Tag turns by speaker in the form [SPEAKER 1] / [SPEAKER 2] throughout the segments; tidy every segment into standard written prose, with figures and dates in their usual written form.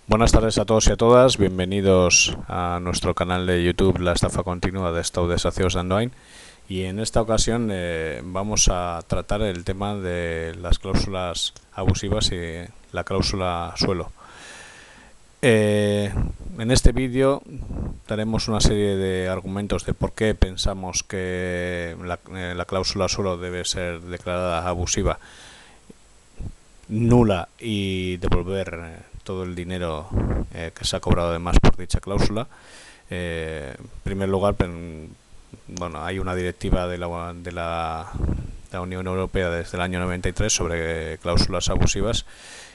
[SPEAKER 1] Buenas tardes a todos y a todas, bienvenidos a nuestro canal de YouTube La Estafa Continua de Estau Desafios d'Endoain. Y en esta ocasión vamos a tratar el tema de las cláusulas abusivas y la cláusula suelo. En este vídeo daremos una serie de argumentos de por qué pensamos que la cláusula suelo debe ser declarada abusiva, nula y devolver todo el dinero que se ha cobrado además por dicha cláusula. En primer lugar, bueno, hay una directiva de la Unión Europea desde el año 93 sobre cláusulas abusivas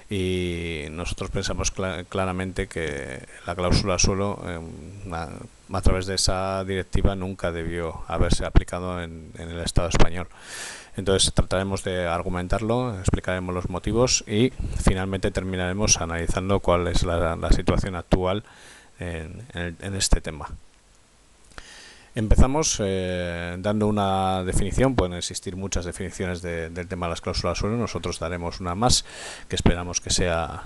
[SPEAKER 1] y nosotros pensamos claramente que la cláusula suelo a través de esa directiva nunca debió haberse aplicado en el Estado español. Entonces trataremos de argumentarlo, explicaremos los motivos y finalmente terminaremos analizando cuál es la situación actual en este tema. Empezamos dando una definición. Pueden existir muchas definiciones del tema de las cláusulas suelo. Nosotros daremos una más que esperamos que sea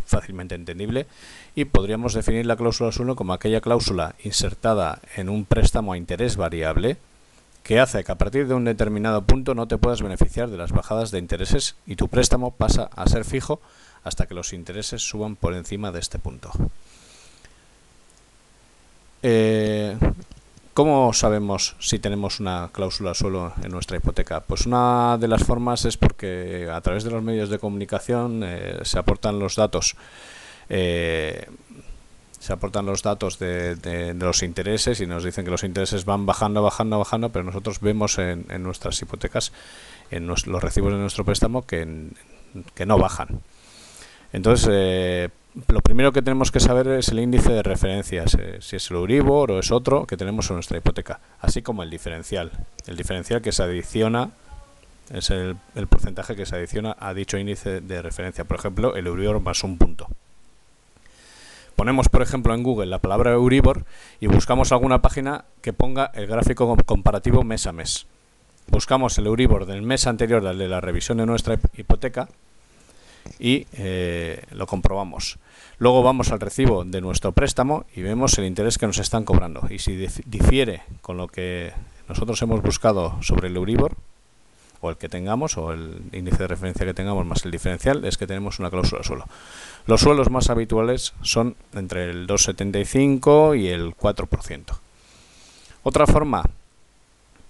[SPEAKER 1] fácilmente entendible, y podríamos definir la cláusula suelo como aquella cláusula insertada en un préstamo a interés variable que hace que a partir de un determinado punto no te puedas beneficiar de las bajadas de intereses y tu préstamo pasa a ser fijo hasta que los intereses suban por encima de este punto. ¿Cómo sabemos si tenemos una cláusula suelo en nuestra hipoteca? Pues una de las formas es porque a través de los medios de comunicación se aportan los datos. Se aportan los datos de los intereses y nos dicen que los intereses van bajando, pero nosotros vemos en nuestras hipotecas, en los recibos de nuestro préstamo, que no bajan. Entonces, lo primero que tenemos que saber es el índice de referencia, si es el Euribor o es otro que tenemos en nuestra hipoteca, así como el diferencial. El diferencial que se adiciona es el porcentaje que se adiciona a dicho índice de referencia, por ejemplo, el Euribor más un punto. Ponemos, por ejemplo, en Google la palabra Euribor y buscamos alguna página que ponga el gráfico comparativo mes a mes. Buscamos el Euribor del mes anterior al de la revisión de nuestra hipoteca y lo comprobamos. Luego vamos al recibo de nuestro préstamo y vemos el interés que nos están cobrando. Y si difiere con lo que nosotros hemos buscado sobre el Euribor, o el que tengamos, o el índice de referencia que tengamos más el diferencial, es que tenemos una cláusula suelo. Los suelos más habituales son entre el 2,75 y el 4%. Otra forma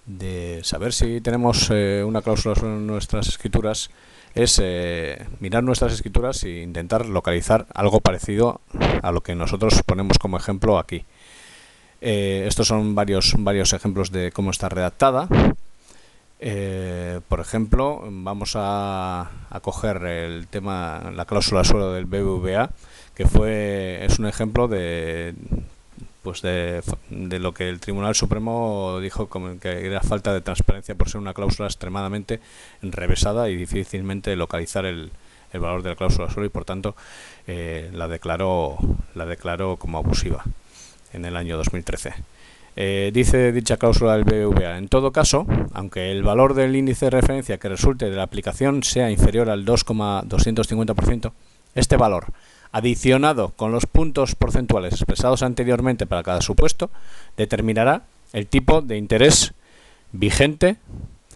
[SPEAKER 1] de saber si tenemos una cláusula suelo en nuestras escrituras es mirar nuestras escrituras e intentar localizar algo parecido a lo que nosotros ponemos como ejemplo aquí. Estos son varios ejemplos de cómo está redactada. Por ejemplo, vamos a coger el tema, la cláusula suelo del BBVA, que es un ejemplo de lo que el Tribunal Supremo dijo que era falta de transparencia por ser una cláusula extremadamente enrevesada y difícilmente localizar el valor de la cláusula suelo, y por tanto la declaró como abusiva en el año 2013. Dice dicha cláusula del BBVA: en todo caso, aunque el valor del índice de referencia que resulte de la aplicación sea inferior al 2,250%, este valor, adicionado con los puntos porcentuales expresados anteriormente para cada supuesto, determinará el tipo de interés vigente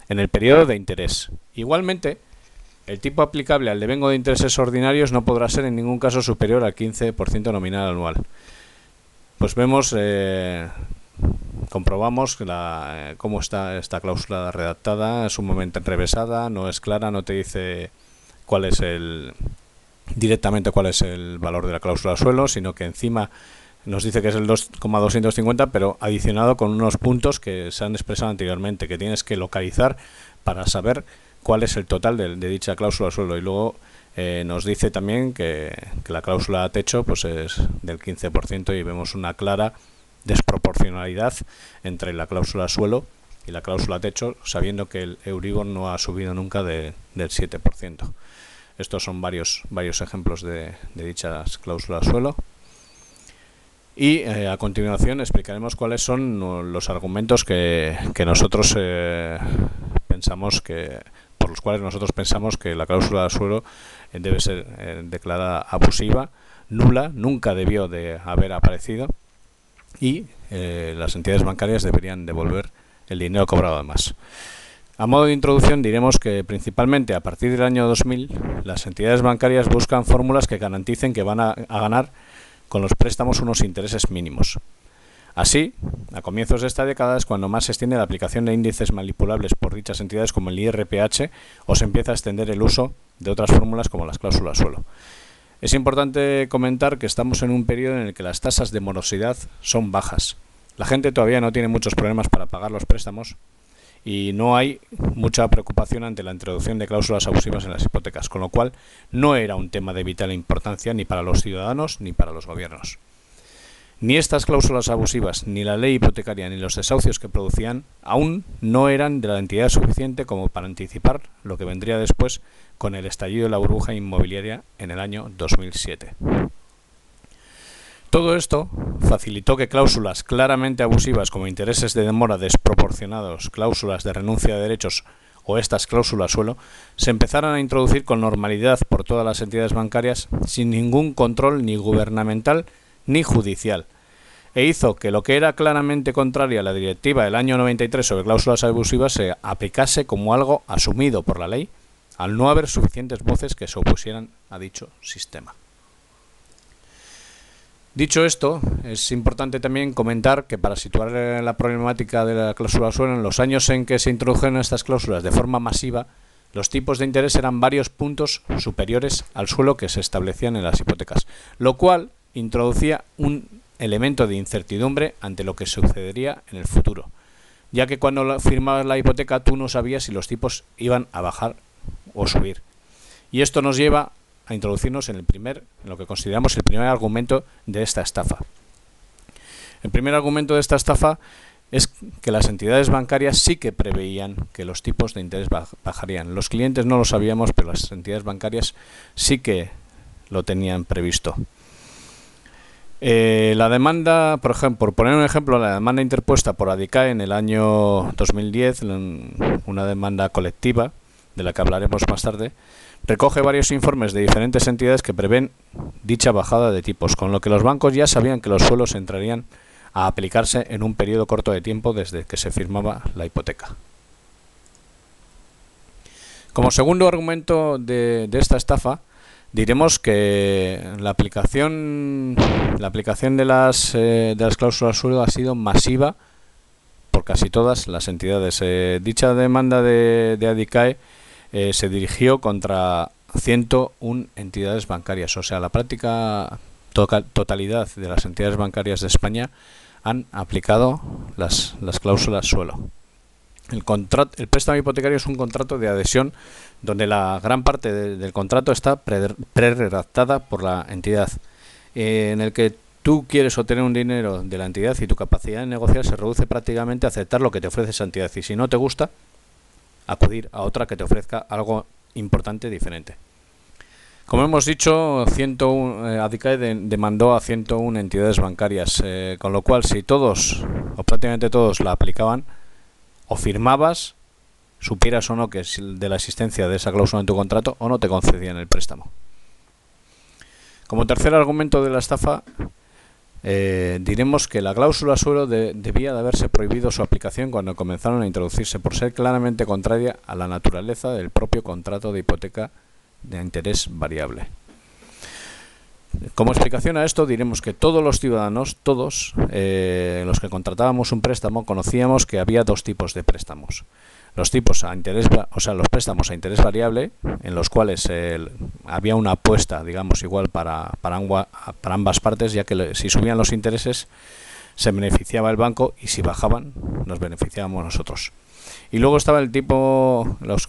[SPEAKER 1] en el periodo de interés. Igualmente, el tipo aplicable al devengo de intereses ordinarios no podrá ser en ningún caso superior al 15% nominal anual. Pues vemos, comprobamos cómo está esta cláusula redactada, es sumamente enrevesada, no es clara, no te dice directamente cuál es el valor de la cláusula suelo, sino que encima nos dice que es el 2,250, pero adicionado con unos puntos que se han expresado anteriormente, que tienes que localizar para saber cuál es el total de dicha cláusula suelo. Y luego nos dice también que la cláusula techo pues es del 15%, y vemos una clara desproporcionalidad entre la cláusula suelo y la cláusula techo, sabiendo que el Euribor no ha subido nunca del 7%. Estos son varios ejemplos de dichas cláusulas suelo. Y a continuación explicaremos cuáles son los argumentos que nosotros pensamos por los cuales nosotros pensamos que la cláusula de suelo debe ser declarada abusiva, nula, nunca debió de haber aparecido, y las entidades bancarias deberían devolver el dinero cobrado además. A modo de introducción diremos que principalmente a partir del año 2000 las entidades bancarias buscan fórmulas que garanticen que van a ganar con los préstamos unos intereses mínimos. Así, a comienzos de esta década es cuando más se extiende la aplicación de índices manipulables por dichas entidades como el IRPH, o se empieza a extender el uso de otras fórmulas como las cláusulas suelo. Es importante comentar que estamos en un periodo en el que las tasas de morosidad son bajas. La gente todavía no tiene muchos problemas para pagar los préstamos y no hay mucha preocupación ante la introducción de cláusulas abusivas en las hipotecas, con lo cual no era un tema de vital importancia ni para los ciudadanos ni para los gobiernos. Ni estas cláusulas abusivas, ni la ley hipotecaria, ni los desahucios que producían aún no eran de la entidad suficiente como para anticipar lo que vendría después con el estallido de la burbuja inmobiliaria en el año 2007. Todo esto facilitó que cláusulas claramente abusivas como intereses de demora desproporcionados, cláusulas de renuncia de derechos o estas cláusulas suelo se empezaran a introducir con normalidad por todas las entidades bancarias sin ningún control ni gubernamental ni judicial, e hizo que lo que era claramente contrario a la directiva del año 93 sobre cláusulas abusivas se aplicase como algo asumido por la ley, al no haber suficientes voces que se opusieran a dicho sistema. Dicho esto, es importante también comentar que para situar la problemática de la cláusula suelo, en los años en que se introdujeron estas cláusulas de forma masiva, los tipos de interés eran varios puntos superiores al suelo que se establecían en las hipotecas, lo cual introducía un elemento de incertidumbre ante lo que sucedería en el futuro, ya que cuando firmabas la hipoteca tú no sabías si los tipos iban a bajar o subir. Y esto nos lleva a introducirnos en lo que consideramos el primer argumento de esta estafa. El primer argumento de esta estafa es que las entidades bancarias sí que preveían que los tipos de interés bajarían. Los clientes no lo sabíamos, pero las entidades bancarias sí que lo tenían previsto. La demanda, por ejemplo, por poner un ejemplo, la demanda interpuesta por Adicae en el año 2010, una demanda colectiva, de la que hablaremos más tarde, recoge varios informes de diferentes entidades que prevén dicha bajada de tipos, con lo que los bancos ya sabían que los suelos entrarían a aplicarse en un periodo corto de tiempo desde que se firmaba la hipoteca. Como segundo argumento de esta estafa, diremos que la aplicación de las cláusulas suelo ha sido masiva por casi todas las entidades. Dicha demanda de Adicae se dirigió contra 101 entidades bancarias, o sea, la práctica totalidad de las entidades bancarias de España han aplicado las cláusulas suelo. El préstamo hipotecario es un contrato de adhesión donde la gran parte del contrato está pre-redactada por la entidad, en el que tú quieres obtener un dinero de la entidad y tu capacidad de negociar se reduce prácticamente a aceptar lo que te ofrece esa entidad, y si no te gusta, acudir a otra que te ofrezca algo importante diferente. Como hemos dicho, Adicae demandó a 101 entidades bancarias, con lo cual si todos o prácticamente todos la aplicaban, o firmabas, supieras o no que es de la existencia de esa cláusula en tu contrato, o no te concedían el préstamo. Como tercer argumento de la estafa, diremos que la cláusula suelo debía de haberse prohibido su aplicación cuando comenzaron a introducirse, por ser claramente contraria a la naturaleza del propio contrato de hipoteca de interés variable. Como explicación a esto diremos que todos los ciudadanos, todos los que contratábamos un préstamo, conocíamos que había dos tipos de préstamos. Los tipos a interés, los préstamos a interés variable, en los cuales había una apuesta, digamos, igual para ambas partes, ya que si subían los intereses se beneficiaba el banco y si bajaban nos beneficiábamos nosotros. Y luego estaba el tipo, los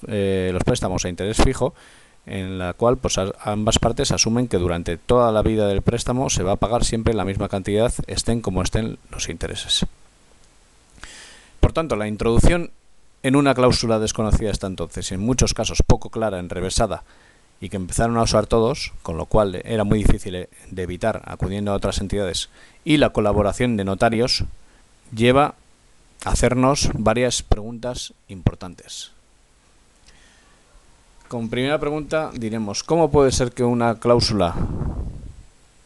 [SPEAKER 1] préstamos a interés fijo, en la cual pues ambas partes asumen que durante toda la vida del préstamo se va a pagar siempre la misma cantidad, estén como estén los intereses. Por tanto, la introducción en una cláusula desconocida hasta entonces, en muchos casos poco clara, enrevesada, y que empezaron a usar todos, con lo cual era muy difícil de evitar acudiendo a otras entidades, y la colaboración de notarios, lleva a hacernos varias preguntas importantes. Con primera pregunta diremos, ¿cómo puede ser que una cláusula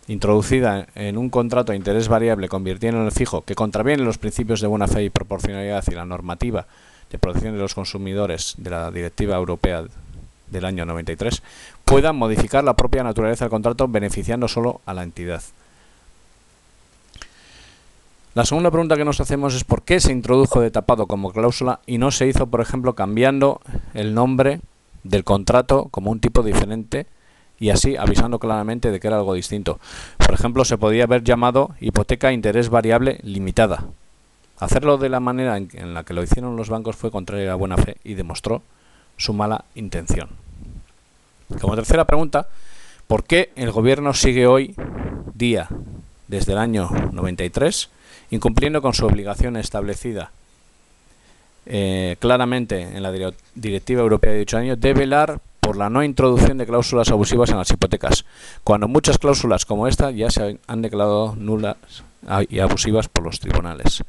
[SPEAKER 1] introducida en un contrato a interés variable convirtiendo en el fijo, que contraviene los principios de buena fe y proporcionalidad y la normativa de protección de los consumidores de la Directiva Europea del año 93, pueda modificar la propia naturaleza del contrato beneficiando solo a la entidad? La segunda pregunta que nos hacemos es por qué se introdujo de tapado como cláusula y no se hizo, por ejemplo, cambiando el nombre del contrato como un tipo diferente y así avisando claramente de que era algo distinto. Por ejemplo, se podía haber llamado hipoteca a interés variable limitada. Hacerlo de la manera en la que lo hicieron los bancos fue contrario a la buena fe y demostró su mala intención. Como tercera pregunta, ¿por qué el gobierno sigue hoy día, desde el año 93, incumpliendo con su obligación establecida claramente en la Directiva Europea de dicho año de velar por la no introducción de cláusulas abusivas en las hipotecas, cuando muchas cláusulas como esta ya se han declarado nulas y abusivas por los tribunales?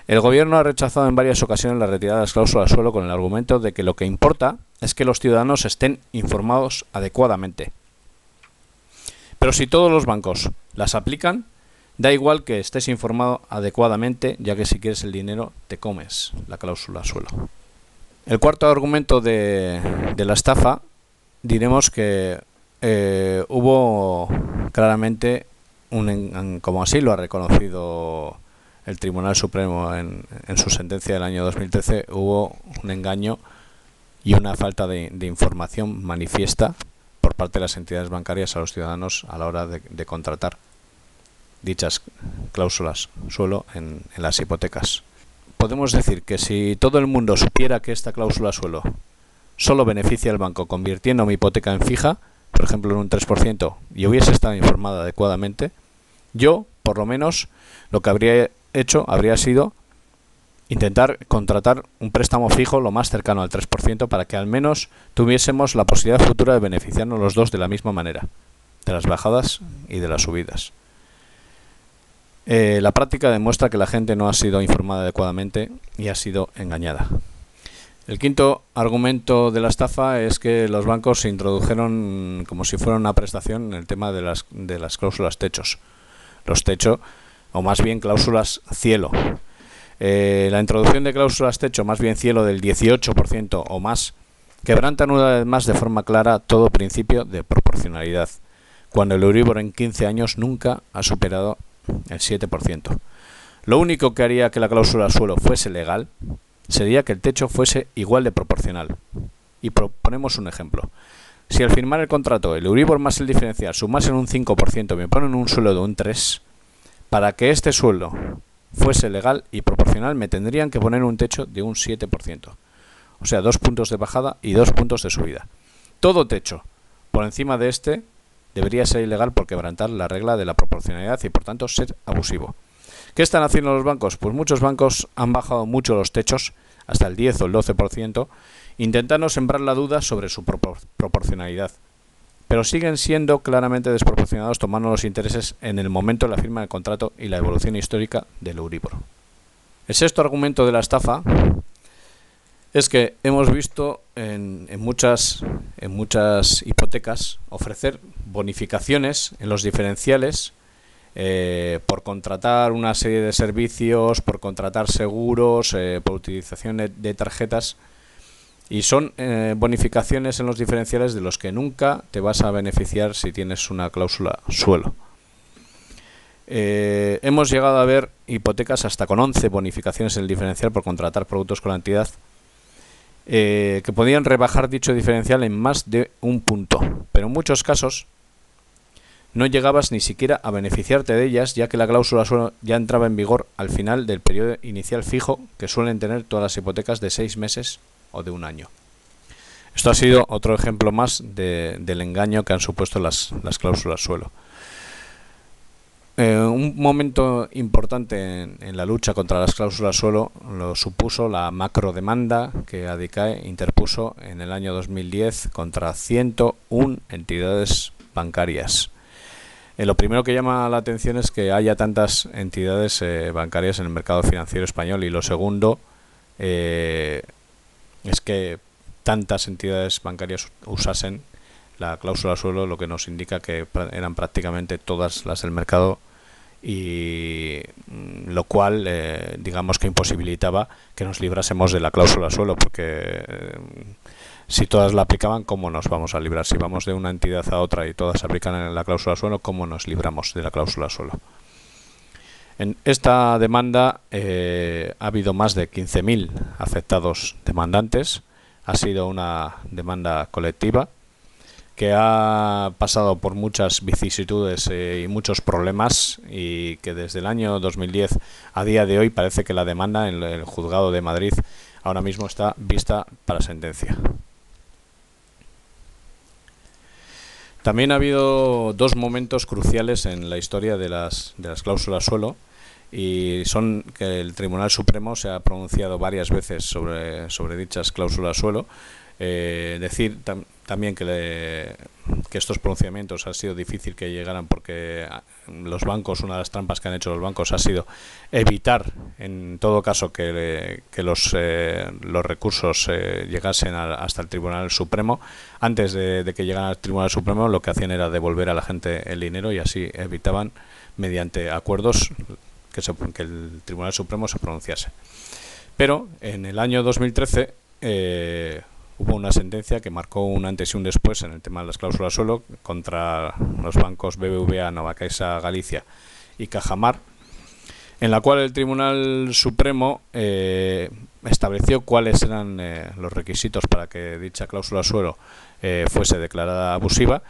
[SPEAKER 1] El gobierno ha rechazado en varias ocasiones la retirada de las cláusulas suelo con el argumento de que lo que importa es que los ciudadanos estén informados adecuadamente. Pero si todos los bancos las aplican, da igual que estés informado adecuadamente, ya que si quieres el dinero te comes la cláusula suelo. El cuarto argumento de la estafa, diremos que hubo claramente, como así lo ha reconocido el Tribunal Supremo en su sentencia del año 2013, hubo un engaño y una falta de información manifiesta por parte de las entidades bancarias a los ciudadanos a la hora de contratar dichas cláusulas suelo en las hipotecas. Podemos decir que si todo el mundo supiera que esta cláusula suelo solo beneficia al banco convirtiendo mi hipoteca en fija, por ejemplo en un 3%, y hubiese estado informada adecuadamente, yo, por lo menos, lo que habría hecho habría sido intentar contratar un préstamo fijo lo más cercano al 3% para que al menos tuviésemos la posibilidad futura de beneficiarnos los dos de la misma manera, de las bajadas y de las subidas. La práctica demuestra que la gente no ha sido informada adecuadamente y ha sido engañada. El quinto argumento de la estafa es que los bancos se introdujeron como si fuera una prestación en el tema de las cláusulas techos. Los techo, o más bien cláusulas cielo. La introducción de cláusulas techo, más bien cielo, del 18% o más, quebrantan una vez más de forma clara todo principio de proporcionalidad, cuando el Euribor en 15 años nunca ha superado el 7%. Lo único que haría que la cláusula suelo fuese legal sería que el techo fuese igual de proporcional. Y proponemos un ejemplo. Si al firmar el contrato el Euribor más el diferencial sumasen un 5% y me ponen un suelo de un 3%, para que este sueldo fuese legal y proporcional me tendrían que poner un techo de un 7%. O sea, 2 puntos de bajada y 2 puntos de subida. Todo techo por encima de este debería ser ilegal por quebrantar la regla de la proporcionalidad y por tanto ser abusivo. ¿Qué están haciendo los bancos? Pues muchos bancos han bajado mucho los techos, hasta el 10 o el 12%, intentando sembrar la duda sobre su proporcionalidad. Pero siguen siendo claramente desproporcionados tomando los intereses en el momento de la firma del contrato y la evolución histórica del Euribor. El sexto argumento de la estafa es que hemos visto en muchas hipotecas ofrecer bonificaciones en los diferenciales por contratar una serie de servicios, por contratar seguros, por utilización de tarjetas, y son bonificaciones en los diferenciales de los que nunca te vas a beneficiar si tienes una cláusula suelo. Hemos llegado a ver hipotecas hasta con 11 bonificaciones en el diferencial por contratar productos con la entidad, que podían rebajar dicho diferencial en más de un punto, pero en muchos casos no llegabas ni siquiera a beneficiarte de ellas, ya que la cláusula suelo ya entraba en vigor al final del periodo inicial fijo que suelen tener todas las hipotecas de 6 meses o de un año. Esto ha sido otro ejemplo más del engaño que han supuesto las cláusulas suelo. Un momento importante en la lucha contra las cláusulas suelo lo supuso la macrodemanda que ADICAE interpuso en el año 2010 contra 101 entidades bancarias. Lo primero que llama la atención es que haya tantas entidades bancarias en el mercado financiero español, y lo segundo es que tantas entidades bancarias usasen la cláusula suelo, lo que nos indica que eran prácticamente todas las del mercado, y lo cual digamos que imposibilitaba que nos librásemos de la cláusula suelo, porque si todas la aplicaban, ¿cómo nos vamos a librar? Si vamos de una entidad a otra y todas aplican la cláusula suelo, ¿cómo nos libramos de la cláusula suelo? En esta demanda ha habido más de 15.000 afectados demandantes. Ha sido una demanda colectiva que ha pasado por muchas vicisitudes y muchos problemas, y que desde el año 2010 a día de hoy parece que la demanda en el juzgado de Madrid ahora mismo está vista para sentencia. También ha habido dos momentos cruciales en la historia de las cláusulas suelo, y son que el Tribunal Supremo se ha pronunciado varias veces sobre dichas cláusulas suelo. Decir también que estos pronunciamientos ha sido difícil que llegaran, porque los bancos, una de las trampas que han hecho los bancos ha sido evitar en todo caso que los recursos llegasen hasta el Tribunal Supremo. Antes de que llegaran al Tribunal Supremo, lo que hacían era devolver a la gente el dinero, y así evitaban, mediante acuerdos, que el Tribunal Supremo se pronunciase. Pero en el año 2013 hubo una sentencia que marcó un antes y un después en el tema de las cláusulas suelo contra los bancos BBVA, Navacaixa Galicia y Cajamar, en la cual el Tribunal Supremo estableció cuáles eran los requisitos para que dicha cláusula suelo fuese declarada abusiva.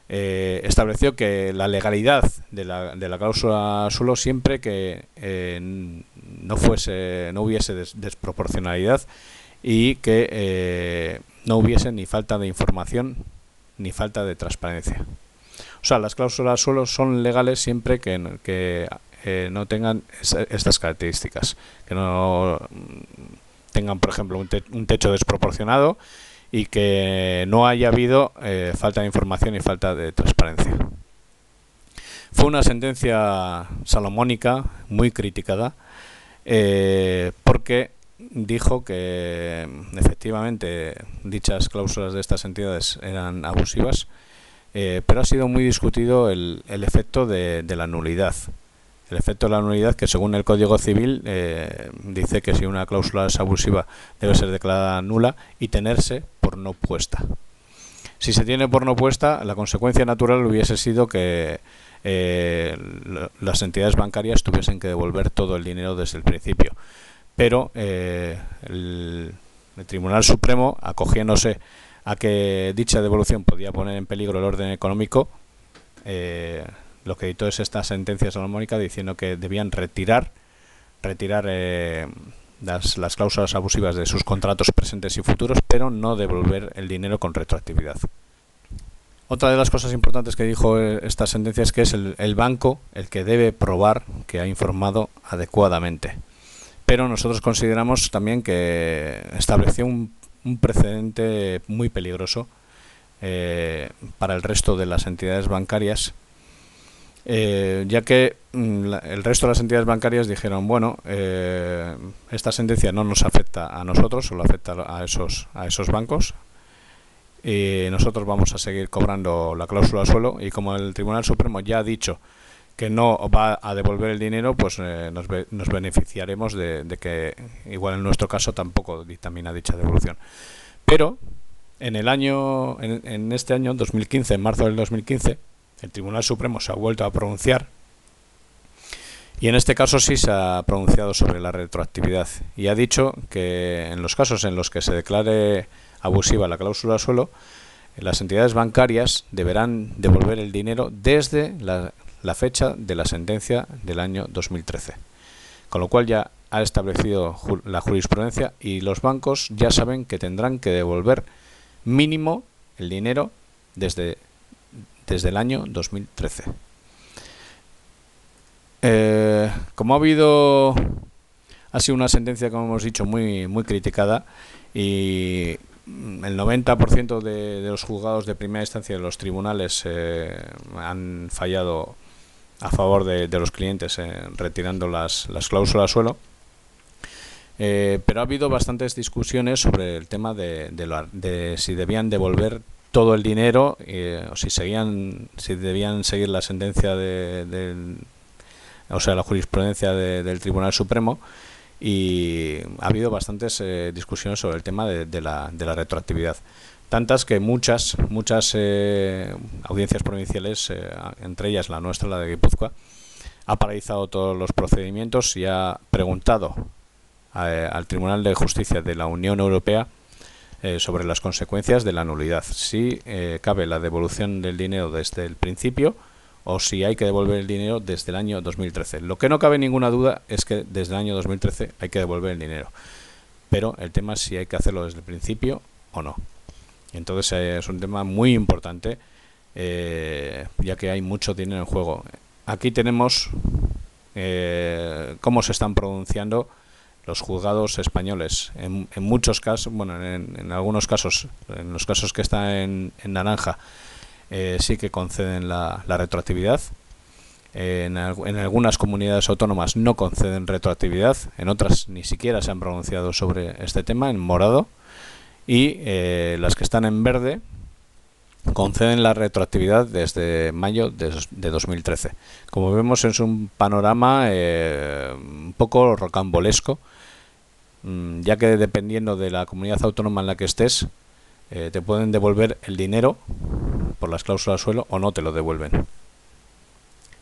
[SPEAKER 1] Estableció que la legalidad de la cláusula suelo, siempre que no hubiese desproporcionalidad, y que no hubiese ni falta de información ni falta de transparencia. O sea, las cláusulas suelo son legales siempre que no tengan estas características, que no tengan, por ejemplo, un techo desproporcionado, y que no haya habido falta de información y falta de transparencia. Fue una sentencia salomónica, muy criticada, porque dijo que efectivamente dichas cláusulas de estas entidades eran abusivas, pero ha sido muy discutido el efecto de la nulidad. El efecto de la nulidad, que según el Código Civil dice que si una cláusula es abusiva debe ser declarada nula y tenerse por no puesta. Si se tiene por no puesta, la consecuencia natural hubiese sido que las entidades bancarias tuviesen que devolver todo el dinero desde el principio. Pero el Tribunal Supremo, acogiéndose a que dicha devolución podía poner en peligro el orden económico, lo que dictó es esta sentencia salomónica, diciendo que debían retirar las cláusulas abusivas de sus contratos presentes y futuros, pero no devolver el dinero con retroactividad. Otra de las cosas importantes que dijo esta sentencia es que es el banco el que debe probar que ha informado adecuadamente. Pero nosotros consideramos también que estableció un precedente muy peligroso para el resto de las entidades bancarias, ya que el resto de las entidades bancarias dijeron, bueno, esta sentencia no nos afecta a nosotros, solo afecta a esos bancos, y nosotros vamos a seguir cobrando la cláusula suelo, y como el Tribunal Supremo ya ha dicho que no va a devolver el dinero, pues nos beneficiaremos de que, igual en nuestro caso, tampoco dictamina dicha devolución. Pero en este año 2015, en marzo del 2015, el Tribunal Supremo se ha vuelto a pronunciar, y en este caso sí se ha pronunciado sobre la retroactividad, y ha dicho que en los casos en los que se declare abusiva la cláusula suelo, las entidades bancarias deberán devolver el dinero desde la fecha de la sentencia del año 2013. Con lo cual ya ha establecido la jurisprudencia, y los bancos ya saben que tendrán que devolver mínimo el dinero desde el año 2013. Como ha sido una sentencia, como hemos dicho, muy, muy criticada, y el 90% de los juzgados de primera instancia de los tribunales han fallado a favor de los clientes retirando las cláusulas suelo, Pero ha habido bastantes discusiones sobre el tema de si debían devolver todo el dinero o si debían seguir la sentencia o sea, la jurisprudencia del Tribunal Supremo. Y ha habido bastantes discusiones sobre el tema de la retroactividad. Tantas que muchas audiencias provinciales, entre ellas la nuestra, la de Guipúzcoa, ha paralizado todos los procedimientos y ha preguntado al Tribunal de Justicia de la Unión Europea sobre las consecuencias de la nulidad, si cabe la devolución del dinero desde el principio o si hay que devolver el dinero desde el año 2013. Lo que no cabe ninguna duda es que desde el año 2013 hay que devolver el dinero, pero el tema es si hay que hacerlo desde el principio o no. Entonces es un tema muy importante, ya que hay mucho dinero en juego. Aquí tenemos cómo se están pronunciando los juzgados españoles. En muchos casos, bueno, en algunos casos, en los casos que están en naranja, sí que conceden la retroactividad. En algunas comunidades autónomas no conceden retroactividad, en otras ni siquiera se han pronunciado sobre este tema, en morado. Y las que están en verde conceden la retroactividad desde mayo de 2013. Como vemos, es un panorama un poco rocambolesco, ya que dependiendo de la comunidad autónoma en la que estés, te pueden devolver el dinero por las cláusulas suelo o no te lo devuelven.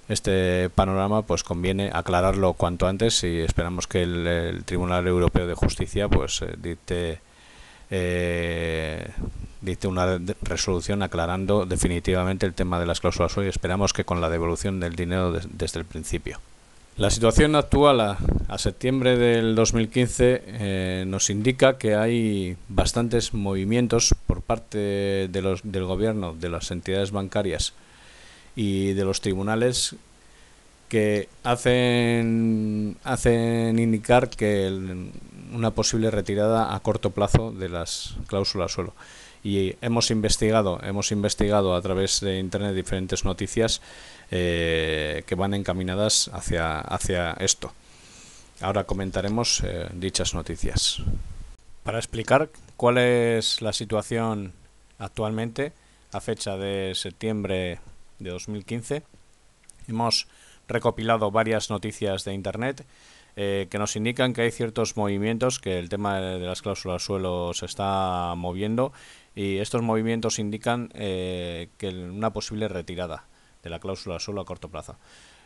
[SPEAKER 1] Este panorama pues conviene aclararlo cuanto antes y esperamos que el Tribunal Europeo de Justicia pues dicte una resolución aclarando definitivamente el tema de las cláusulas suelo y esperamos que con la devolución del dinero desde el principio. La situación actual a septiembre del 2015 nos indica que hay bastantes movimientos por parte del gobierno, de las entidades bancarias y de los tribunales que hacen indicar que una posible retirada a corto plazo de las cláusulas suelo. Y hemos investigado a través de internet diferentes noticias que van encaminadas hacia esto. Ahora comentaremos dichas noticias. Para explicar cuál es la situación actualmente, a fecha de septiembre de 2015, hemos recopilado varias noticias de internet que nos indican que hay ciertos movimientos, que el tema de las cláusulas suelo se está moviendo y estos movimientos indican que una posible retirada de la cláusula suelo a corto plazo.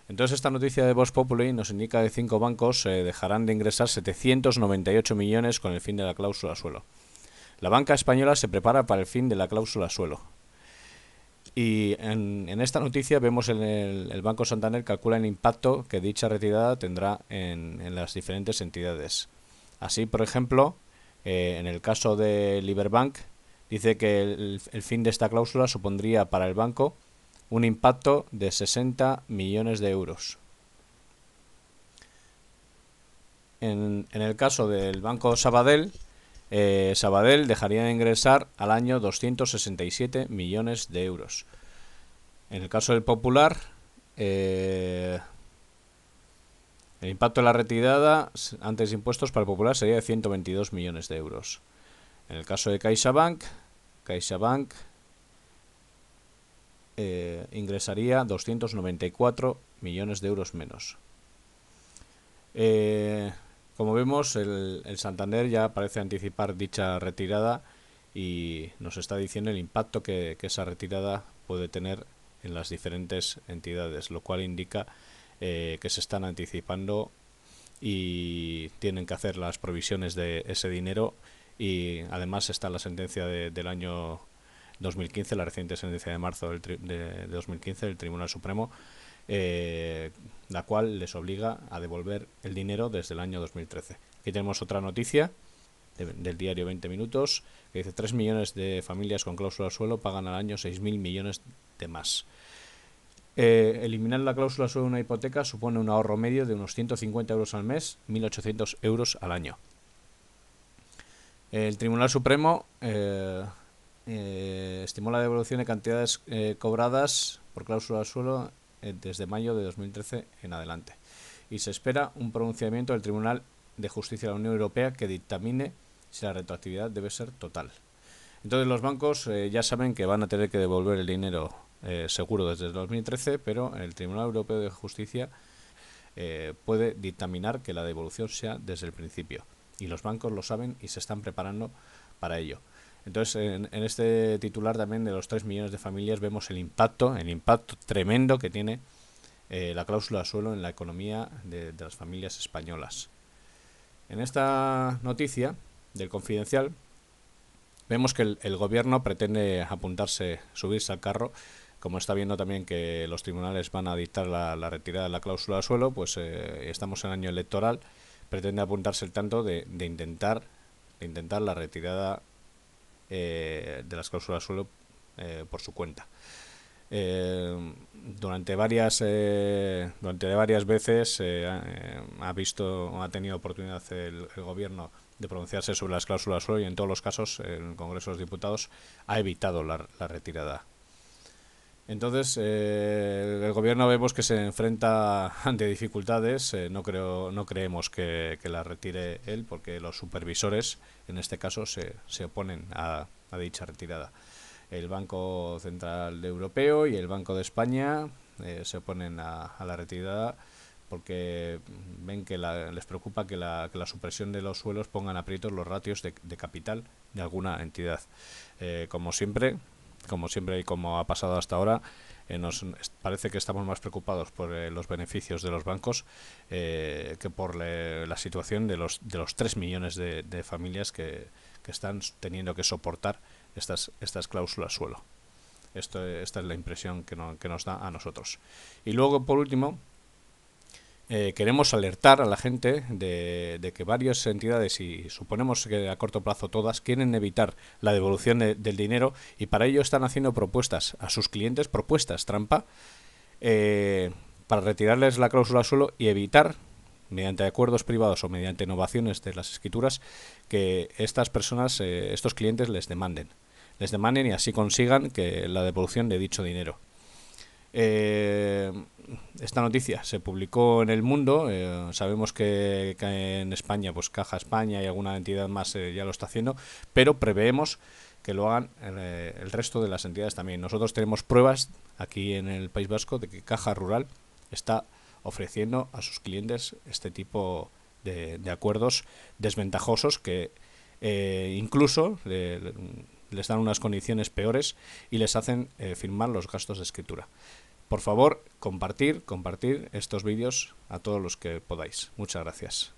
[SPEAKER 1] Entonces esta noticia de Vox Populi nos indica que 5 bancos dejarán de ingresar 798 millones con el fin de la cláusula suelo. La banca española se prepara para el fin de la cláusula suelo. Y en esta noticia vemos el Banco Santander calcula el impacto que dicha retirada tendrá en las diferentes entidades. Así, por ejemplo, en el caso de Liberbank, dice que el fin de esta cláusula supondría para el banco un impacto de 60 millones de euros. En el caso del Banco Sabadell, Sabadell dejaría de ingresar al año 267 millones de euros. En el caso del Popular, el impacto de la retirada antes de impuestos para el Popular sería de 122 millones de euros. En el caso de CaixaBank ingresaría 294 millones de euros menos. Como vemos, el Santander ya parece anticipar dicha retirada y nos está diciendo el impacto que esa retirada puede tener en las diferentes entidades, lo cual indica que se están anticipando y tienen que hacer las provisiones de ese dinero. Y además está la sentencia del año 2015, la reciente sentencia de marzo de 2015 del Tribunal Supremo, la cual les obliga a devolver el dinero desde el año 2013. Aquí tenemos otra noticia del diario 20 Minutos que dice 3 millones de familias con cláusula suelo pagan al año 6.000 millones de más. Eliminar la cláusula suelo de una hipoteca supone un ahorro medio de unos 150 euros al mes, 1.800 euros al año. El Tribunal Supremo estimó la devolución de cantidades cobradas por cláusula suelo desde mayo de 2013 en adelante y se espera un pronunciamiento del Tribunal de Justicia de la Unión Europea que dictamine si la retroactividad debe ser total. Entonces los bancos ya saben que van a tener que devolver el dinero seguro desde el 2013, pero el Tribunal Europeo de Justicia puede dictaminar que la devolución sea desde el principio. Y los bancos lo saben y se están preparando para ello. Entonces, en este titular también de los 3 millones de familias vemos el impacto tremendo que tiene la cláusula suelo en la economía de las familias españolas. En esta noticia del Confidencial vemos que el gobierno pretende subirse al carro. Como está viendo también que los tribunales van a dictar la retirada de la cláusula de suelo, pues estamos en año electoral, pretende apuntarse el tanto de intentar la retirada de las cláusulas de suelo por su cuenta. Durante varias veces ha tenido oportunidad el gobierno de pronunciarse sobre las cláusulas de suelo y en todos los casos en el Congreso de los Diputados ha evitado la retirada. Entonces el gobierno vemos que se enfrenta ante dificultades. No creemos que la retire él, porque los supervisores en este caso se oponen a dicha retirada. El Banco Central Europeo y el Banco de España se oponen a la retirada porque ven que les preocupa que la supresión de los suelos ponga en aprietos los ratios de capital de alguna entidad. Como siempre y como ha pasado hasta ahora, nos parece que estamos más preocupados por los beneficios de los bancos que por la situación de los 3 millones de familias que están teniendo que soportar estas cláusulas suelo. Esta es la impresión que nos da a nosotros. Y luego, por último, queremos alertar a la gente de que varias entidades, y suponemos que a corto plazo todas, quieren evitar la devolución del dinero, y para ello están haciendo propuestas a sus clientes, propuestas trampa, para retirarles la cláusula suelo y evitar, mediante acuerdos privados o mediante innovaciones de las escrituras, que estas personas, estos clientes les demanden y así consigan que la devolución de dicho dinero. Esta noticia se publicó en El Mundo. Sabemos que en España, pues Caja España y alguna entidad más ya lo está haciendo, pero preveemos que lo hagan el resto de las entidades también. Nosotros tenemos pruebas aquí en el País Vasco de que Caja Rural está ofreciendo a sus clientes este tipo de acuerdos desventajosos que incluso les dan unas condiciones peores y les hacen firmar los gastos de escritura. Por favor, compartir estos vídeos a todos los que podáis. Muchas gracias.